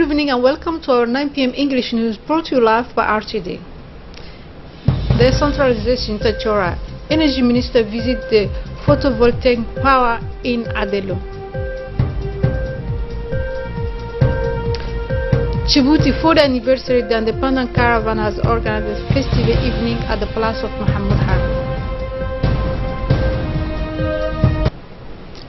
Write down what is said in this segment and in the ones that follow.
Good evening and welcome to our 9 p.m. English news brought to you live by RTD. Decentralization Tachora. Energy Minister visit the photovoltaic power in Adelo. Djibouti 4th anniversary, the independent caravan has organized a festival evening at the Palace of Mohammed Harb.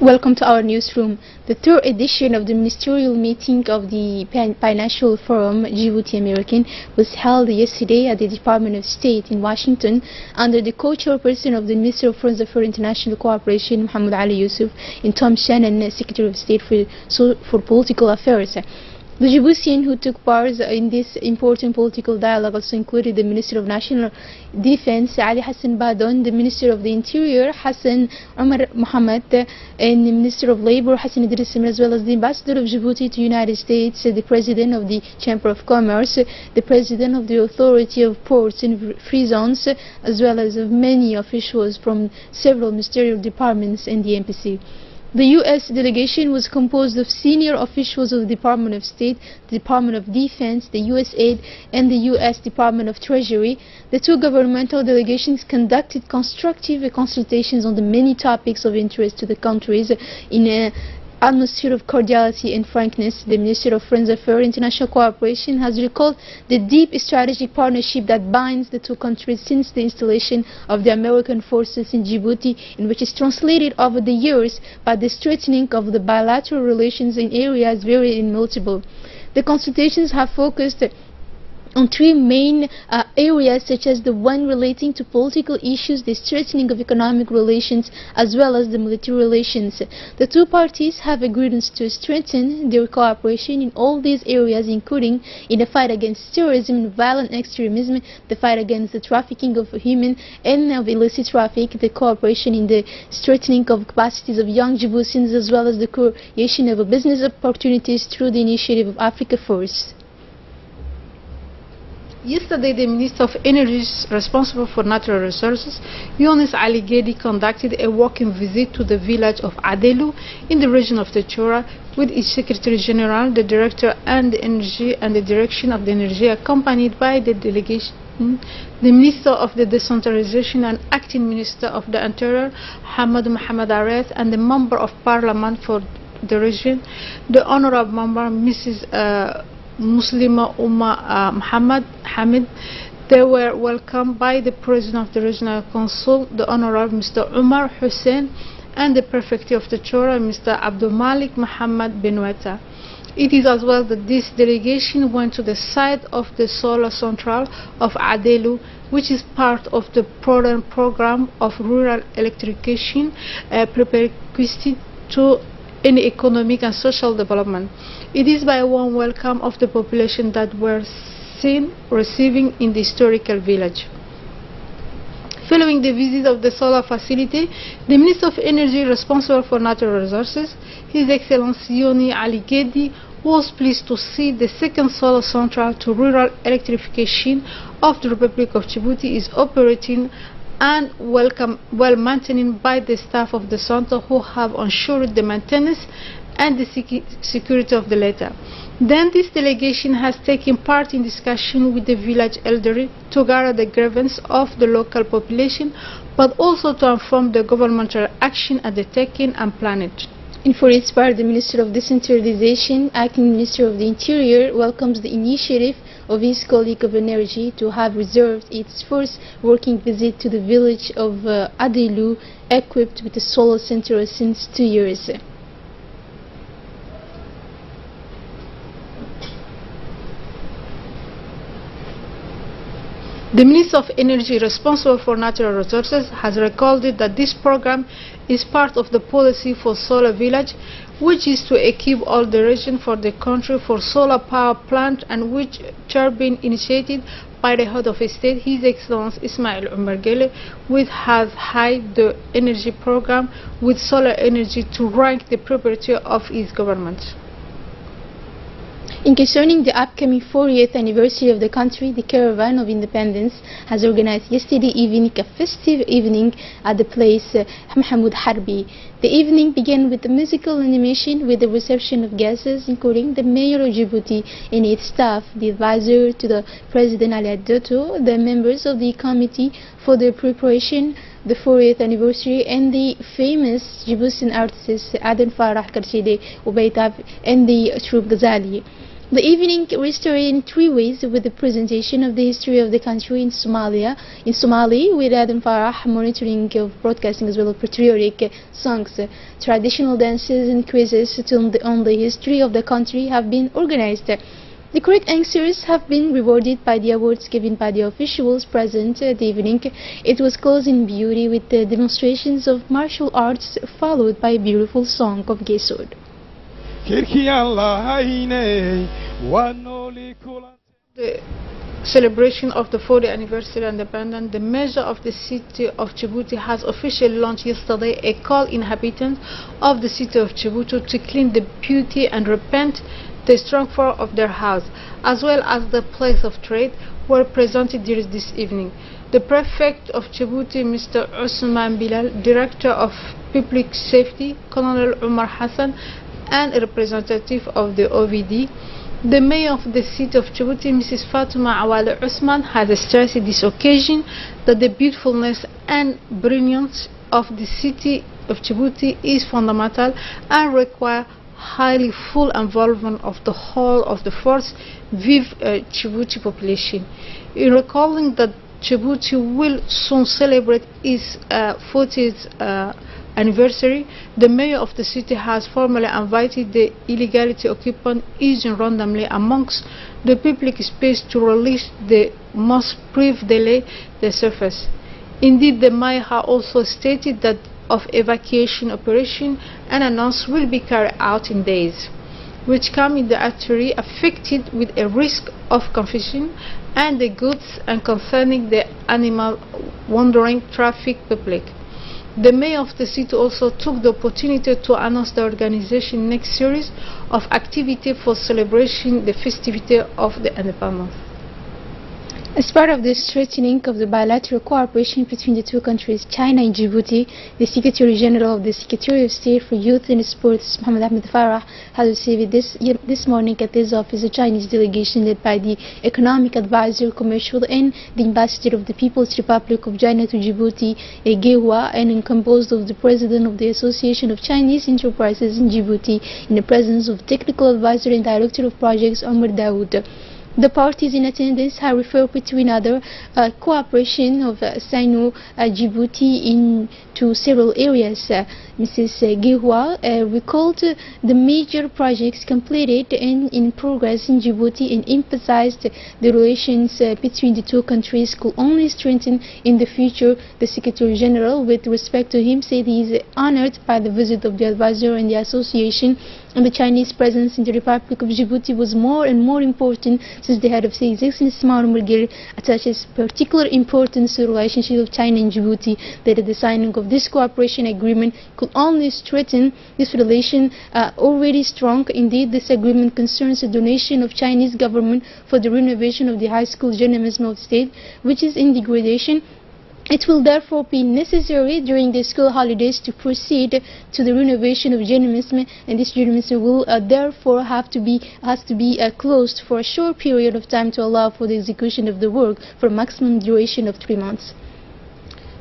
Welcome to our newsroom. The third edition of the ministerial meeting of the Financial Forum Djibouti American was held yesterday at the Department of State in Washington under the co-chairperson of the Minister of Foreign Affairs International Cooperation, Mohammed Ali Yusuf, and Tom Shannon, Secretary of State for Political Affairs. The Djiboutian who took part in this important political dialogue also included the Minister of National Defense, Ali Hassan Badon, the Minister of the Interior, Hassan Omar Mohammed, and the Minister of Labor, Hassan Idris, as well as the Ambassador of Djibouti to the United States, the President of the Chamber of Commerce, the President of the Authority of Ports and Free Zones, as well as many officials from several ministerial departments and the embassy. The U.S. delegation was composed of senior officials of the Department of State, the Department of Defense, the USAID, and the U.S. Department of Treasury. The two governmental delegations conducted constructive consultations on the many topics of interest to the countries in an atmosphere of cordiality and frankness. The Minister of Foreign Affairs International Cooperation has recalled the deep strategic partnership that binds the two countries since the installation of the American forces in Djibouti, and which is translated over the years by the strengthening of the bilateral relations in areas very multiple. The consultations have focused on three main areas, such as the one relating to political issues, the strengthening of economic relations, as well as the military relations. The two parties have agreed to strengthen their cooperation in all these areas, including in the fight against terrorism, violent extremism, the fight against the trafficking of human and of illicit traffic, the cooperation in the strengthening of capacities of young Djiboutians, as well as the creation of business opportunities through the initiative of Africa First. Yesterday, the Minister of Energy responsible for natural resources, Younes Ali Gedi, conducted a walking visit to the village of Adelu in the region of Techora with its Secretary General, the Director and the Energy and the Direction of the Energy, accompanied by the delegation, the Minister of the Decentralization and Acting Minister of the Interior, Hamad Mohamed Aref, and the Member of Parliament for the region, the Honorable Member, Mrs. Muslima Muhammad Hamid. They were welcomed by the President of the Regional Council, the Honorable Mr. Umar Hussein, and the Prefect of the Chora, Mr. Abdul Malik Muhammad Benweta. It is as well that this delegation went to the site of the solar central of Adelu, which is part of the program of rural electrification prerequisite to any economic and social development. It is by one welcome of the population that were seen receiving in the historical village. Following the visit of the solar facility, the Minister of Energy responsible for natural resources, His Excellency Younes Ali Gedi, was pleased to see the second solar central to rural electrification of the Republic of Djibouti is operating and well maintained by the staff of the center, who have ensured the maintenance and the security of the latter. Then this delegation has taken part in discussion with the village elderly to gather the grievance of the local population, but also to inform the governmental action at the taken and planned. And for its part, the Minister of Decentralization, Acting Minister of the Interior, welcomes the initiative of his colleague of Energy to have reserved its first working visit to the village of Adelu, equipped with a solar center since 2 years. The Minister of Energy responsible for natural resources has recalled that this program is part of the policy for Solar Village, which is to equip all the region for the country for solar power plant, and which are being initiated by the head of state, His Excellency Ismail Omar Gele, which has hyped the energy program with solar energy to rank the priority of his government. In concerning the upcoming 40th anniversary of the country, the Caravan of Independence has organized yesterday evening a festive evening at the place Mahmoud Harbi. The evening began with a musical animation with the reception of guests including the Mayor of Djibouti and its staff, the advisor to the President Ali Addoto, the members of the committee for the preparation the 40th anniversary, and the famous Djiboutian artists Aden Farah Karshide, Ubaitab, and the troupe Ghazali. The evening restarted in 3 ways, with the presentation of the history of the country in Somali, with Aden Farah monitoring of broadcasting as well as patriotic songs. Traditional dances and quizzes on the history of the country have been organized. The correct answers have been rewarded by the awards given by the officials present at the evening. It was closed in beauty with the demonstrations of martial arts followed by a beautiful song of Gesod. The celebration of the 40th anniversary of independence, the Mayor of the city of Djibouti has officially launched yesterday a call to inhabitants of the city of Djibouti to clean the beauty and repent the strong floor of their house, as well as the place of trade, were presented during this evening. The Prefect of Djibouti, Mr. Ousmane Bilal, Director of Public Safety, Colonel Omar Hassan, and a representative of the OVD, the Mayor of the city of Djibouti, Mrs. Fatuma Awale Ousmane, has stressed this occasion that the beautifulness and brilliance of the city of Djibouti is fundamental and require highly full involvement of the whole of the force vive Djibouti population. In recalling that Djibouti will soon celebrate its 40th anniversary, the Mayor of the city has formally invited the illegality occupant using randomly amongst the public space to release the most brief delay the surface. Indeed, the Mayor has also stated that of evacuation operation and announced will be carried out in days, which come in the artery affected with a risk of confusion and the goods and concerning the animal wandering traffic public. The Mayor of the city also took the opportunity to announce the organization next series of activity for celebrating the festivity of the independence. As part of the strengthening of the bilateral cooperation between the two countries, China and Djibouti, the Secretary General of the Secretary of State for Youth and Sports, Mohammed Ahmed Farah, has received this morning at his office a Chinese delegation led by the Economic Advisor, Commercial, and the Ambassador of the People's Republic of China to Djibouti, Gehua, and composed of the President of the Association of Chinese Enterprises in Djibouti, in the presence of Technical Advisor and Director of Projects, Omar Daoud. The parties in attendance have referred between other cooperation of Sino-Djibouti into several areas. Mrs. Gehua recalled the major projects completed and in progress in Djibouti and emphasized the relations between the two countries could only strengthen in the future. The Secretary General, with respect to him, said he is honored by the visit of the advisor and the association, and the Chinese presence in the Republic of Djibouti was more and more important since the head of state, His Excellency Ismail Mirgir, attaches particular importance to the relationship of China and Djibouti, that the signing of this cooperation agreement could only strengthen this relation already strong. Indeed, this agreement concerns the donation of Chinese government for the renovation of the high school journalism of the state, which is in degradation. It will therefore be necessary during the school holidays to proceed to the renovation of journalism, and this journalism will therefore has to be closed for a short period of time to allow for the execution of the work for a maximum duration of 3 months.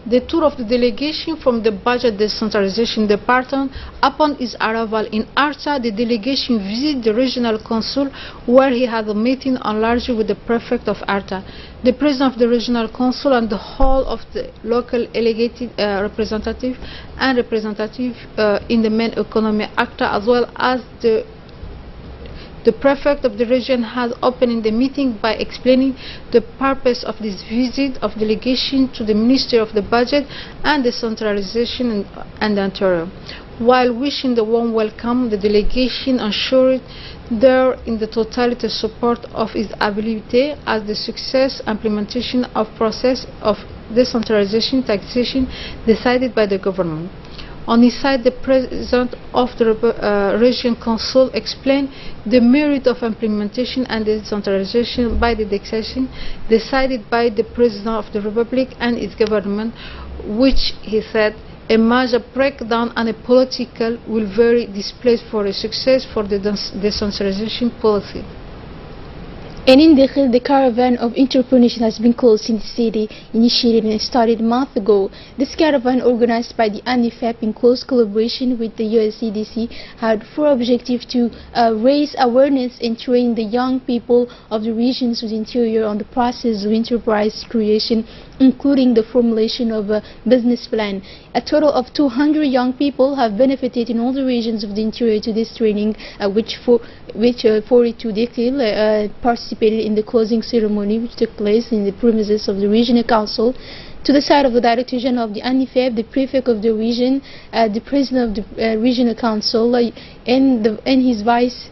The tour of the delegation from the Budget Decentralization Department. Upon his arrival in Arta, the delegation visited the regional council, where he had a meeting enlarged with the prefect of Arta, the president of the regional council, and the whole of the local elected representative in the main economic actor, as well as the prefect of the region has opened the meeting by explaining the purpose of this visit of delegation to the Ministry of the Budget and Decentralization and the Interior. While wishing the warm welcome, the delegation assured there in the totality support of its ability as the success implementation of process of decentralization taxation decided by the government. On his side, the president of the region council explained the merit of implementation and decentralization by the taxation decided by the president of the republic and its government, which he said a major breakdown and a political will vary this place for a success for the decentralization policy. And in Dakhil, the caravan of entrepreneurship has been closed in the city, initiated and started a month ago. This caravan, organized by the ANIFEP in close collaboration with the USCDC, had for objective to raise awareness and train the young people of the regions of the interior on the process of enterprise creation, including the formulation of a business plan. A total of 200 young people have benefited in all the regions of the interior to this training, which 42 Dakhil participated in the closing ceremony, which took place in the premises of the regional council. To the side of the Director General of the ANIFEP, the Prefect of the region, the President of the regional council, and his Vice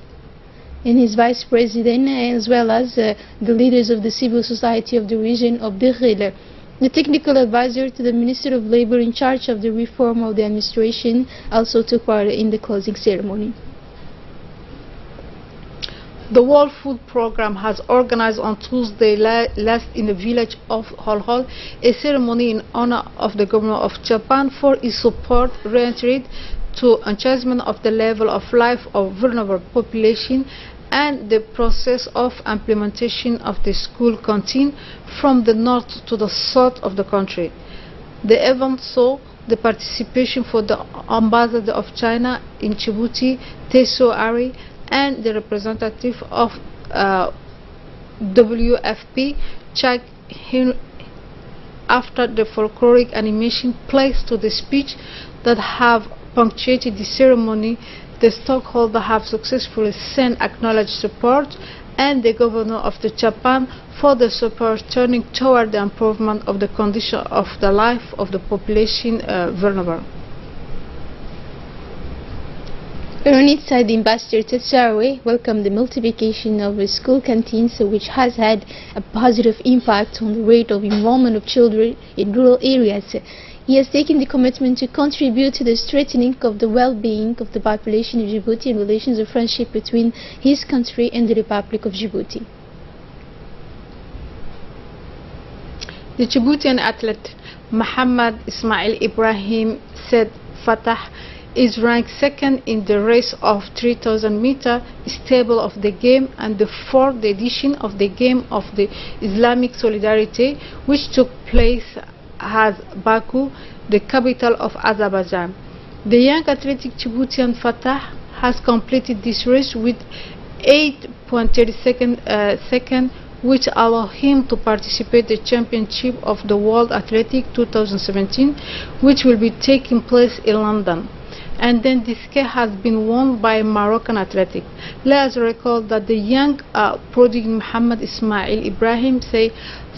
President, as well as the leaders of the civil society of the region of Dakhil. The technical advisor to the Minister of Labor in charge of the reform of the administration also took part in the closing ceremony. The World Food Programme has organized on Tuesday last in the village of Holhol a ceremony in honor of the governor of Japan for his support rendered to enhancement of the level of life of vulnerable population and the process of implementation of the school canteen from the north to the south of the country. The event saw the participation for the ambassador of China in Djibouti, Teso Ari, and the representative of WFP, Chak Hin, after the folkloric animation placed to the speech that have punctuated the ceremony. The stockholder have successfully sent acknowledged support, and the governor of the Japan for the support turning toward the improvement of the condition of the life of the population vulnerable. On its side, the ambassador Tetsawe welcomed the multiplication of the school canteens, which has had a positive impact on the rate of enrollment of children in rural areas. He has taken the commitment to contribute to the strengthening of the well-being of the population of Djibouti and relations of friendship between his country and the Republic of Djibouti. The Djiboutian athlete Muhammad Ismail Ibrahim said Fatah is ranked second in the race of 3,000 meter stable of the game and the fourth edition of the game of the Islamic Solidarity, which took place at Baku, the capital of Azerbaijan. The young athletic Djiboutian Fatah has completed this race with 8.30 seconds, which allow him to participate in the Championship of the World Athletic 2017, which will be taking place in London. And then this case has been won by Moroccan athletic. Let us recall that the young prodigy Muhammad Ismail Ibrahim say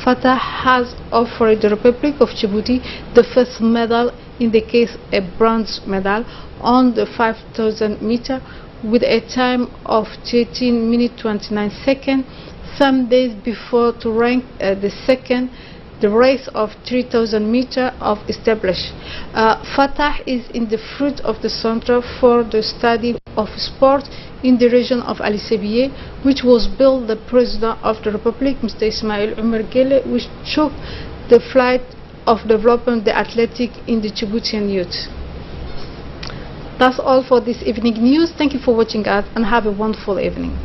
Fatah has offered the Republic of Djibouti the first medal, in the case a bronze medal, on the 5,000 meter with a time of 13 minutes 29 seconds, some days before to rank the second the race of 3,000 meter of established. Fatah is in the fruit of the Center for the Study of Sport in the region of Ali Sebiye, which was built the President of the Republic, Mr. Ismail Omar Gele, which took the flight of developing the athletic in the Djiboutian youth. That's all for this evening news. Thank you for watching us and have a wonderful evening.